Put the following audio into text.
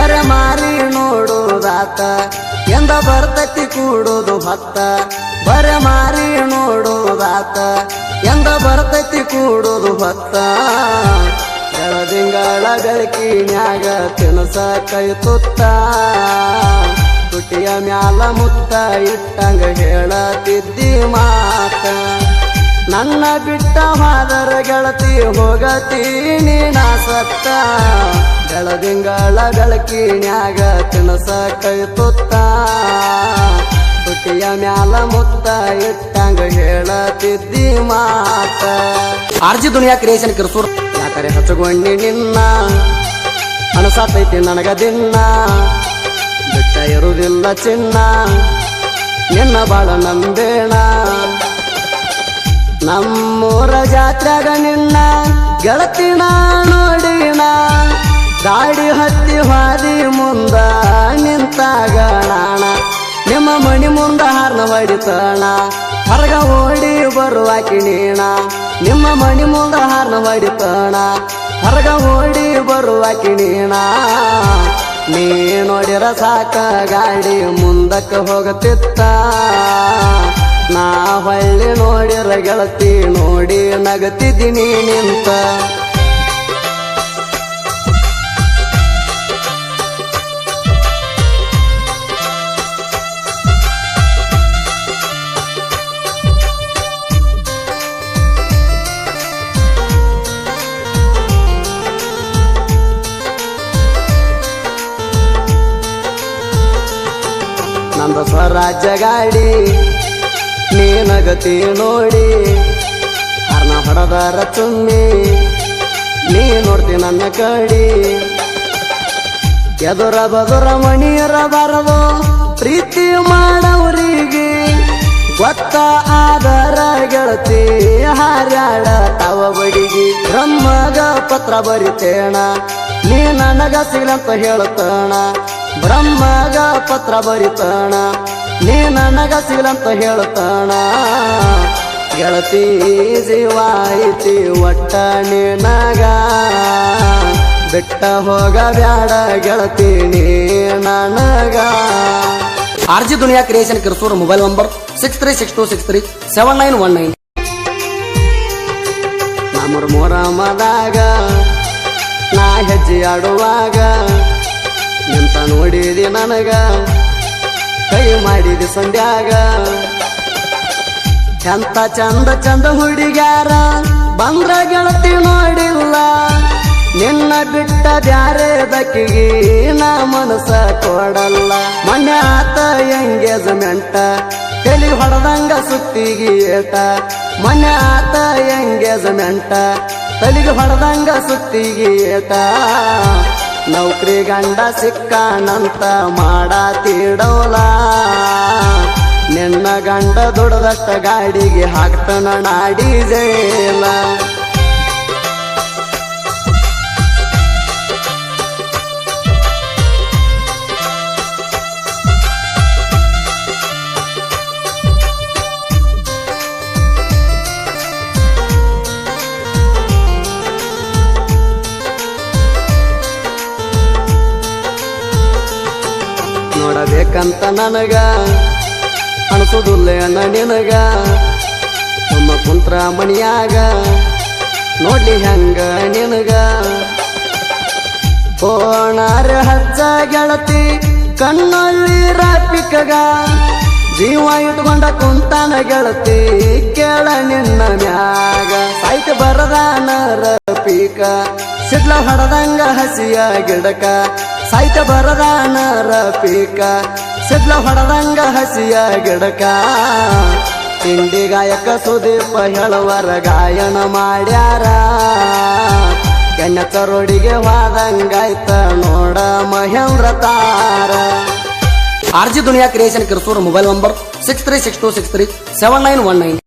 ಬರಮಾರಿ ನೋಡುದಾತ ಎಂದ ಬರ್ತತಿ ಕೂಡುದು ಹೊತ್ತ ಬರಮಾರಿ ನೋಡುದಾತ ಎಂದ ಬರ್ತತಿ ಕೂಡುದು ಹೊತ್ತ ಬೆಳದಿಂಗಳ ಬೆಳಕಿನ್ಯಾಗ ತಿನಸ ಕೈ ತುತ್ತ ತುಟಿಯ ಮ್ಯಾಲ ಮುತ್ತ ಇಟ್ಟಂಗ ಹೇಳತಿದ್ದಿ ಮಾತ ನನ್ನ ಬಿಟ್ಟ ಹಾದರ ಗೆಳತಿ ಹೋಗತೀನಿ ನಾ ಸತ್ತ ಬೆಳದಿಂಗಳ ಬೆಳಕಿನ್ಯಾಗ ತಿನಸ ಕೈ ತುತ್ತ ತುಟಿಯ ಮ್ಯಾಲ ಮುತ್ತ ಇಟ್ಟಂಗ ಹೇಳತಿದ್ದಿ ಮಾತ ಆರ್ಜಿ ದುನಿಯಾ ಕ್ರಿಯೇಷನ್ ಕಿರ್ಸೂರ್ ಯಾಕರೆ ಹಚ್ಚಗೊಂಡಿ ನಿನ್ನ ಅನಸಾತೈತಿ ನನಗ ದಿನ್ನ ಬಿಟ್ಟ ಇರುವುದಿಲ್ಲ ಚಿನ್ನ ನಿನ್ನ ಬಾಳ ನಂಬೇಣ ನಮ್ಮೂರ ಜಾತ್ರೆಗ ನಿನ್ನ ಗೆಳತಿನ ನೋಡಿನ ಗಾಡಿ ಹತ್ತಿ ಹಾದಿ ಮುಂದ ನಿಂತಾಗ ನಾಣ ನಿಮ್ಮ ಮಣಿ ಮುಂದ ಹಾರ್ನ ಹೊಡಿತಾಣ ಹೊರಗ ಓಡಿ ಬರುವಾಕಿ ನೀಣ ನಿಮ್ಮ ಮಣಿ ಮುಂದ ಹಾರ್ನ ಹೊಡಿತಾಣ ಹೊರಗ ಓಡಿ ಬರುವಾಕಿ ನೀಣ ನೀ ನೋಡಿರ ಸಾಕ ಗಾಡಿ ಮುಂದಕ್ಕೆ ಹೋಗತಿತ್ತ ನಾ ಹೊಳ್ಳಿ ನೋಡಿರ ಗೆಳತಿ ನೋಡಿ ನಗತಿದ್ದೀನಿ ನಿಂತ ನಂದ ಸ್ವರಾಜ್ಯ ಗಾಡಿ ನೀ ನಗತಿ ನೋಡಿ ಹರ್ನ ಹೊಡೆದಾರ ಚುಮ್ಮಿ ನೀ ನೋಡ್ತಿ ನನ್ನ ಕಡಿ ಎದುರ ಬದುರ ಮಣಿಯರ ಬರದು ಪ್ರೀತಿ ಮಾಡವ್ರಿಗೆ ಗೊತ್ತ ಆದರ ಗೆಳತಿ ಹಾರ್ಯಾಡ ತವ ಬಡಿಗಿ ಬ್ರಹ್ಮಗ ಪತ್ರ ಬರಿತೇಣ ನೀ ನನಗ ಸಿಗಂತ ಹೇಳುತ್ತಾಣ ಬ್ರಹ್ಮಗ ಪತ್ರ ಬರಿತಾಣ ನೀ ನನಗ ಸಿಗಂತ ಹೇಳುತ್ತಾಣ ಗೆಳತಿ ಜೀವ ಐತಿ ಒಟ್ಟ ನಿನಗ ಬಿಟ್ಟ ಹೋಗ ಬ್ಯಾಡ ಗೆಳತಿ ನೀ ನನಗ ಆರ್ಜಿ ದುನಿಯಾ ಕ್ರಿಯೇಷನ್ ಕಿರ್ಸೂರ್ ಮೊಬೈಲ್ ನಂಬರ್ 6362637919 ನಮ್ಮೂರ ಮೊರಮದಾಗ ನಾ ಹೆಜ್ಜೆ ಆಡುವಾಗ ನಿಂತ ನೋಡಿದಿ ನನಗ ಕೈ ಮಾಡಿದಿ ಸಂಧ್ಯಾಗ ಎಂತ ಚಂದ ಚಂದ ಹುಡುಗ್ಯಾರ ಬಂದ್ರ ಗೆಳತಿ ನೋಡಿಲ್ಲ ನಿನ್ನ ಬಿಟ್ಟ ಬ್ಯಾರೆ ದಕ್ಕಿಗಿ ನಾ ಮನಸ ಕೊಡಲ್ಲ ಮೊನ್ನೆ ಆತ ಎಂಗೇಜ್ಮೆಂಟ ತಲಿ ಹೊಡೆದಂಗ ಸುತ್ತಿಗಿ ಏಟ ಮೊನ್ನೆ ಆತ ಎಂಗೇಜ್ಮೆಂಟ ತಲಿಗೆ ಹೊಡೆದಂಗ ಸುತ್ತಿಗಿ ಏಟ ನೌಕರಿ ಗಂಡ ಸಿಕ್ಕಾನಂತ ಮಾಡಾತಿಡೋಲ ನಿನ್ನ ಗಂಡ ದುಡದಷ್ಟ ಗಾಡಿಗೆ ಹಾಕ್ತನ ನಾಡಿ ಜೇಲ ನೋಡಬೇಕಂತ ನನಗ ಅನ್ಸುದಿಲ್ಲ ನಿನಗ ನಮ್ಮ ಕುಂತ್ರ ಮಣಿಯಾಗ ನೋಡ್ಲಿ ಹೆಂಗ ನಿನಗ ಕೋಣಾರ ಹಚ್ಚ ಗೆಳತಿ ಕಣ್ಣಲ್ಲಿ ರಾಪಿಕಗ ಜೀವ ಇಟ್ಕೊಂಡ ಕುಂತಾನ ಗೆಳತಿ ಕೇಳ ನಿನ್ನ ಮ್ಯಾಗ ಸಾಯ್ತ ಬರದಾನ ರಪೀಕ ಸಿಡ್ಲ ಹೊಡೆದಂಗ ಹಸಿಯ ಗಿಡಕ ಸಾಯ್ತ ಬರದಾನ ರಪೀಕ ಸಿಡ್ಲ ಹೊಡೆದಂಗ ಹಸಿಯ ಗಿಡಕ ತಿಂಡಿ ಗಾಯಕ ಸುದೀಪ ಹೇಳುವರ ಗಾಯನ ಮಾಡ್ಯಾರ ಎಣ್ಣ ಚರೋಡಿಗೆ ಹೋದಂಗಾಯ್ತ ನೋಡ ಮಹೇಂದ್ರ ತಾರ ಆರ್ಜಿ ದುನಿಯಾ ಕ್ರಿಯೇಷನ್ ಕಿರ್ಸೂರ್ ಮೊಬೈಲ್ ನಂಬರ್ 6362637919